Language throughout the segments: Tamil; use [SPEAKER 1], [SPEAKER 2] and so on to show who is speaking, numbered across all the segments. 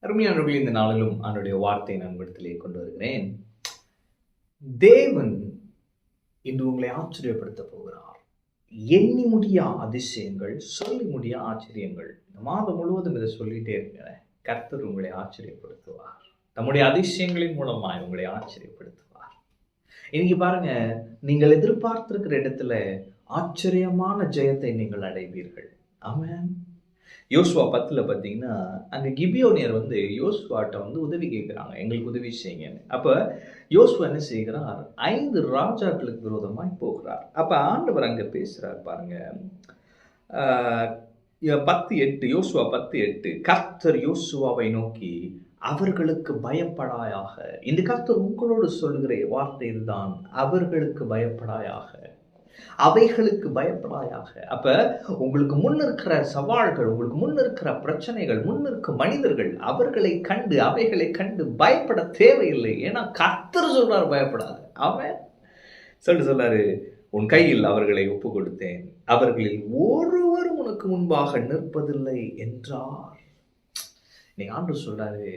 [SPEAKER 1] அருமையானவர்களே, இந்த நாளிலும் அவனுடைய வார்த்தை நண்படத்திலே கொண்டு வருகிறேன். தேவன் இன்று உங்களை ஆச்சரியப்படுத்த போகிறார். எண்ணி முடியா அதிசயங்கள், சொல்லி முடியா ஆச்சரியங்கள். இந்த மாதம் முழுவதும் இதை சொல்லிட்டே இருக்கிறேன். கர்த்தர் உங்களை ஆச்சரியப்படுத்துவார். நம்முடைய அதிசயங்களின் மூலமாய் உங்களை ஆச்சரியப்படுத்துவார். இன்னைக்கு பாருங்க, நீங்கள் எதிர்பார்த்திருக்கிற இடத்துல ஆச்சரியமான ஜெயத்தை நீங்கள் அடைவீர்கள். ஆமென். யோசுவா 10 பார்த்தீங்கன்னா, அங்கே கிபியோனியர் யோசுவாட்ட உதவி கேட்குறாங்க, எங்களுக்கு உதவி செய்யுங்கன்னு. அப்போ யோசுவா என்ன செய்கிறார்? 5 ராஜாக்களுக்கு விரோதமாய் போகிறார். அப்போ ஆண்டவர் அங்கே பேசுகிறார் பாருங்க. 10:8, யோசுவா 10:8, கர்த்தர் யோசுவாவை நோக்கி, அவர்களுக்கு பயப்படாயாக. இந்த கர்த்தர் உங்களோடு சொல்லுகிற வார்த்தை இதுதான், அவர்களுக்கு பயப்படாயாக, அவைகளுக்கு பயப்படாயாக. அப்ப உங்களுக்கு முன் இருக்கிற சவால்கள், உங்களுக்கு முன் இருக்கிற பிரச்சனைகள், முன் இருக்க மனிதர்கள், அவர்களை கண்டு அவைகளை கண்டு பயப்பட தேவையில்லை. ஏன்னா கர்த்தர் சொல்றாரு பயப்படாத. அவன் சொல்றாரு, உன் கையில் அவர்களை ஒப்பு கொடுத்தேன், அவர்களில் ஒருவரும் உனக்கு முன்பாக நிற்பதில்லை என்றார். நீங்க ஆண்டவர் சொல்றாரு,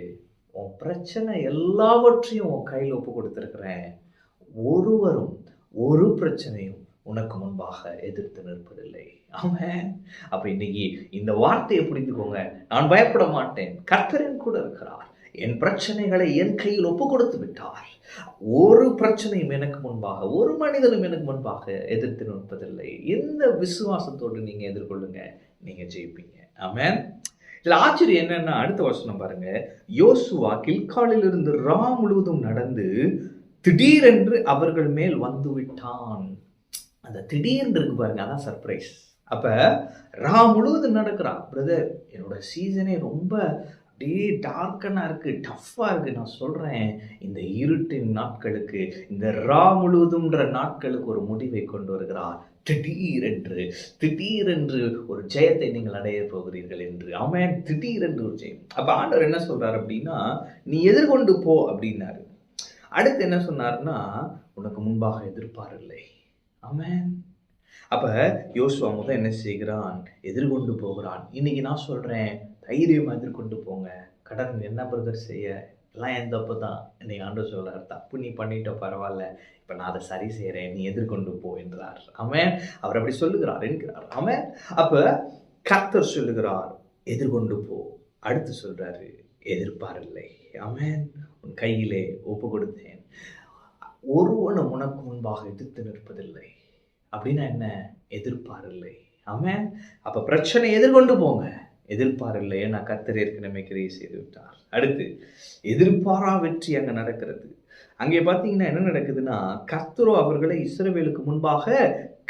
[SPEAKER 1] உன் பிரச்சனை எல்லாவற்றையும் உன் கையில் ஒப்பு கொடுத்திருக்கிறேன், ஒருவரும் ஒரு பிரச்சனையும் உனக்கு முன்பாக எதிர்த்து நிற்பதில்லை. ஆமென். அப்ப இன்னைக்கு இந்த வார்த்தையை புரிந்துக்கோங்க. நான் பயப்பட மாட்டேன், கர்த்தரின் கூட இருக்கிறார், என் பிரச்சனைகளை என் கையில் ஒப்பு கொடுத்து விட்டார், ஒரு பிரச்சனையும் எனக்கு முன்பாக, ஒரு மனிதனும் எனக்கு முன்பாக எதிர்த்து நிற்பதில்லை. இந்த விசுவாசத்தோடு நீங்க எதிர்கொள்ளுங்க, நீங்க ஜெயிப்பீங்க. ஆமென். இதுல ஆச்சரியம் என்னன்னா, அடுத்த வசனம் பாருங்க. யோசுவா கில்காலில் இருந்து ரா முழுவதும் நடந்து திடீரென்று அவர்கள் மேல் வந்து விட்டான். அந்த திடீர்னு இருக்கு பாருங்க, அதான் சர்ப்ரைஸ். அப்ப ரா முழுவதும் நடக்கிறான். பிரதர், என்னோட சீசனே ரொம்ப அப்படியே டார்க்கனா இருக்கு, டஃப்பா இருக்கு. நான் சொல்றேன், இந்த இருட்டின் நாட்களுக்கு, இந்த ரா முழுவதும்ன்ற நாட்களுக்கு ஒரு முடிவை கொண்டு வருகிறார். திடீரென்று ஒரு ஜெயத்தை நீங்கள் அடைய போகிறீர்கள் என்று. அவன் திடீரென்று ஒரு ஜெயம். அப்ப ஆண்டவர் என்ன சொல்றாரு அப்படின்னா, நீ எதிர்கொண்டு போ அப்படின்னாரு. அடுத்து என்ன சொன்னாருன்னா, உனக்கு முன்பாக எதிர்ப்பார் இல்லை. ஆமென். அப்ப யோசுவா முதல் என்ன செய்கிறான்? எதிர்கொண்டு போகிறான். இன்னைக்கு நான் சொல்றேன், தைரியமா எதிர்கொண்டு போங்க. கடன் என்ன பிரதர் செய்ய, எல்லாம் என் தப்பு தான். இன்னைக்கு ஆண்டவர் சொல்றார், தப்பு நீ பண்ணிட்ட பரவாயில்ல, இப்ப நான் அதை சரி செய்யறேன், நீ எதிர்கொண்டு போ என்றார். ஆமென். அவர் அப்படி சொல்லுகிறார் என்கிறார். ஆமென். அப்ப கர்த்தர் சொல்லுகிறார், எதிர்கொண்டு போ. அடுத்து சொல்றாரு, எதிர்ப்பார் இல்லை. ஆமென். உன் கையிலே ஒப்பு கொடுத்தேன், ஒருவனும் உனக்கு முன்பாக எதிர்த்து நிற்பதில்லை. அப்படின்னா என்ன? எதிர்ப்பார் இல்லை. ஆமென். அப்ப பிரச்சனை எதிர்கொண்டு போங்க, எதிர்ப்பார் இல்லை. ஏன்னா கர்த்தர் ஏற்கனவே கிரியை செய்து விட்டார். அடுத்து எதிர்பாரா வெற்றி அங்க நடக்கிறது. அங்கே பார்த்தீங்கன்னா என்ன நடக்குதுன்னா, கர்த்தரோ அவர்களை இஸ்ரவேலுக்கு முன்பாக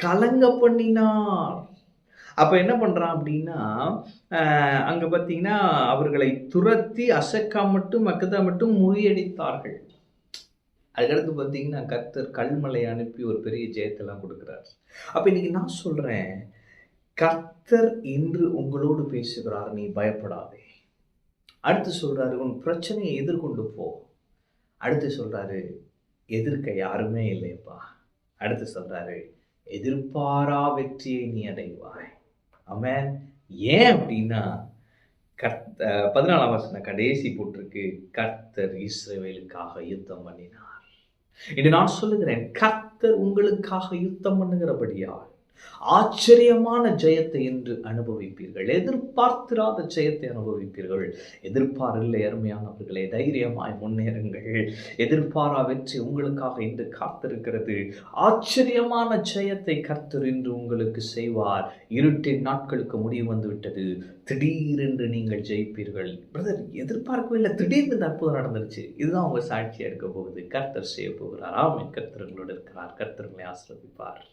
[SPEAKER 1] கலங்க பண்ணினார். அப்ப என்ன பண்றான் அப்படின்னா, அங்க பார்த்தீங்கன்னா அவர்களை துரத்தி அசக்கா மட்டும் மக்கதா மட்டும் முறியடித்தார்கள். அதுக்கடுத்து பார்த்தீங்கன்னா கர்த்தர் கல்மலை அனுப்பி ஒரு பெரிய ஜெயத்தெல்லாம் கொடுக்குறார். அப்ப இன்னைக்கு நான் சொல்றேன், கர்த்தர் இன்று உங்களோடு பேசுகிறார், நீ பயப்படாதே. அடுத்து சொல்றாரு, உன் பிரச்சனையை எதிர்கொண்டு போ. அடுத்து சொல்றாரு, எதிர்க்க யாருமே இல்லையப்பா. அடுத்து சொல்றாரு, எதிர்பாரா வெற்றியை நீ அடைவாய். ஆமென். ஏன் அப்படின்னா, 14ஆம் வசனம் கடைசி போட்டிருக்கு, கர்த்தர் இஸ்ரவேலுக்காக யுத்தம் பண்ணினார். இன்று நான் சொல்லுகிறேன், கர்த்தர் உங்களுக்காக யுத்தம் பண்ணுகிறபடியால் ஆச்சரியமான ஜெயத்தை என்று அனுபவிப்பீர்கள். எதிர்பார்த்திராத ஜெயத்தை அனுபவிப்பீர்கள். எதிர்பார் இல்லை அருமையானவர்களே, தைரியமாய் முன்னேறுங்கள். எதிர்பாரா வெற்றி உங்களுக்காக இன்று காத்திருக்கிறது. ஆச்சரியமான ஜெயத்தை கர்த்தர் இன்று உங்களுக்கு செய்வார். இருட்டின் நாட்களுக்கு முடிவு வந்து விட்டது. திடீரென்று நீங்கள் ஜெயிப்பீர்கள். பிரதர், எதிர்பார்க்கவே இல்லை, திடீர்னு அற்புதம் நடந்துருச்சு. இதுதான் உங்க சாட்சியா இருக்க போகுது. கர்த்தர் செய்ய போகிறார். ஆமென். கர்த்தர் உங்களோடு இருக்கிறார். கர்த்தர் உங்களை ஆசீர்வதிப்பார்.